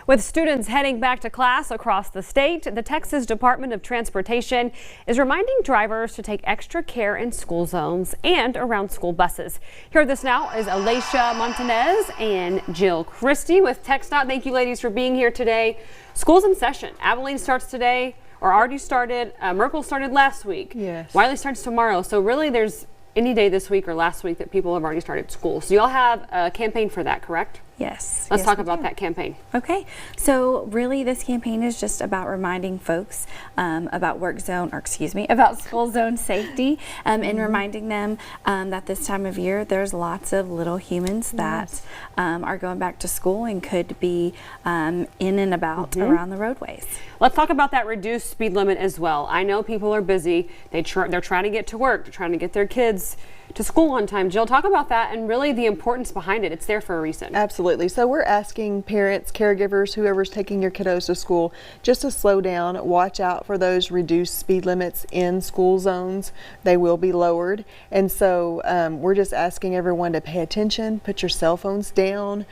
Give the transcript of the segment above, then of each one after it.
With students heading back to class across the state, the Texas Department of Transportation is reminding drivers to take extra care in school zones and around school buses. Here with us now is Alicia Montanez and Jill Christie with TxDOT. Thank you, ladies, for being here today. School's in session. Abilene starts today, or already started. Merkel started last week. Yes. Wiley starts tomorrow. So really, there's any day this week or last week that people have already started school. So y'all have a campaign for that, correct? Yes. Let's talk about that campaign. Okay, so really this campaign is just about reminding folks about about school zone safety and reminding them that this time of year there's lots of little humans that are going back to school and could be in and about around the roadways. Let's talk about that reduced speed limit as well. I know people are busy. They're trying to get to work. They're trying to get their kids to school on time. Jill, talk about that and really the importance behind it. It's there for a reason. Absolutely. So we're asking parents, caregivers, whoever's taking your kiddos to school, just to slow down, watch out for those reduced speed limits in school zones. They will be lowered. And so we're just asking everyone to pay attention, put your cell phones down,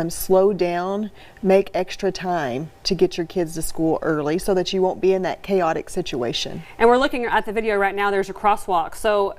slow down, make extra time to get your kids to school early so that you won't be in that chaotic situation. And we're looking at the video right now. There's a crosswalk. So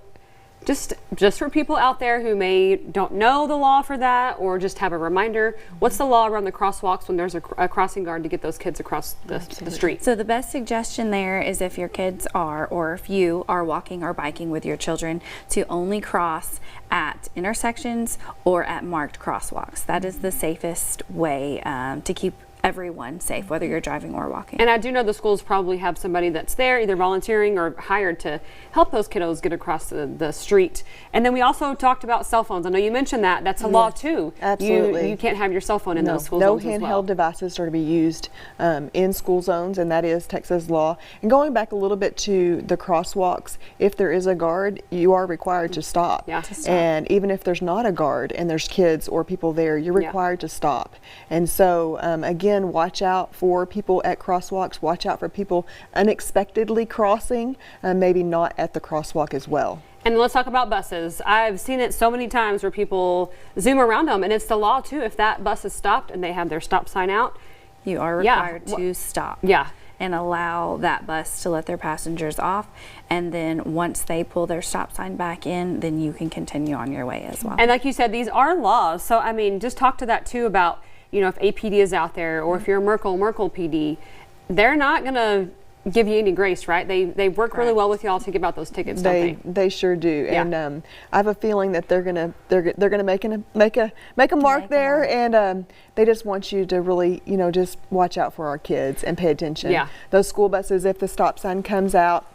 just for people out there who don't know the law for that or just have a reminder, what's the law around the crosswalks when there's a crossing guard to get those kids across the street? So the best suggestion there is if your kids or if you are walking or biking with your children, to only cross at intersections or at marked crosswalks. That is the safest way to keep everyone safe, whether you're driving or walking. And I do know the schools probably have somebody that's there, either volunteering or hired to help those kiddos get across the street. And then we also talked about cell phones. I know you mentioned that. That's a law too. Absolutely. You can't have your cell phone in those school zones as well. No handheld devices are to be used in school zones, and that is Texas law. And going back a little bit to the crosswalks, if there is a guard, you are required to stop. Yeah. And even if there's not a guard and there's kids or people there, you're required to stop. And so again, watch out for people at crosswalks, watch out for people unexpectedly crossing, maybe not at the crosswalk as well. And let's talk about buses. I've seen it so many times where people zoom around them, and it's the law too. If that bus is stopped and they have their stop sign out, you are required to stop. Yeah. And allow that bus to let their passengers off, and then once they pull their stop sign back in, then you can continue on your way as well. And like you said, these are laws. So I mean, just talk to that too about, you know, if APD is out there or if you're Merkel PD, they're not gonna give you any grace, right? They work really well with y'all to give out those tickets, don't they? They sure do. Yeah. And I have a feeling that they're gonna make a mark there, and they just want you to really, you know, just watch out for our kids and pay attention. Yeah. Those school buses, if the stop sign comes out,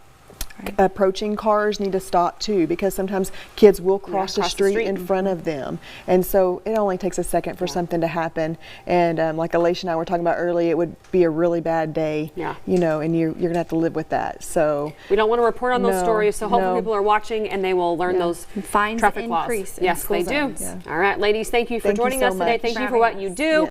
approaching cars need to stop too, because sometimes kids will cross the street in front of them, and so it only takes a second for something to happen. And like Alicia and I were talking about earlier, it would be a really bad day, you know, and you're gonna have to live with that. So we don't want to report on those stories, so hopefully people are watching and they will learn those traffic laws. Increase yes, they do. Yeah. All right, ladies, thank you for joining us today. Thank you for what you do.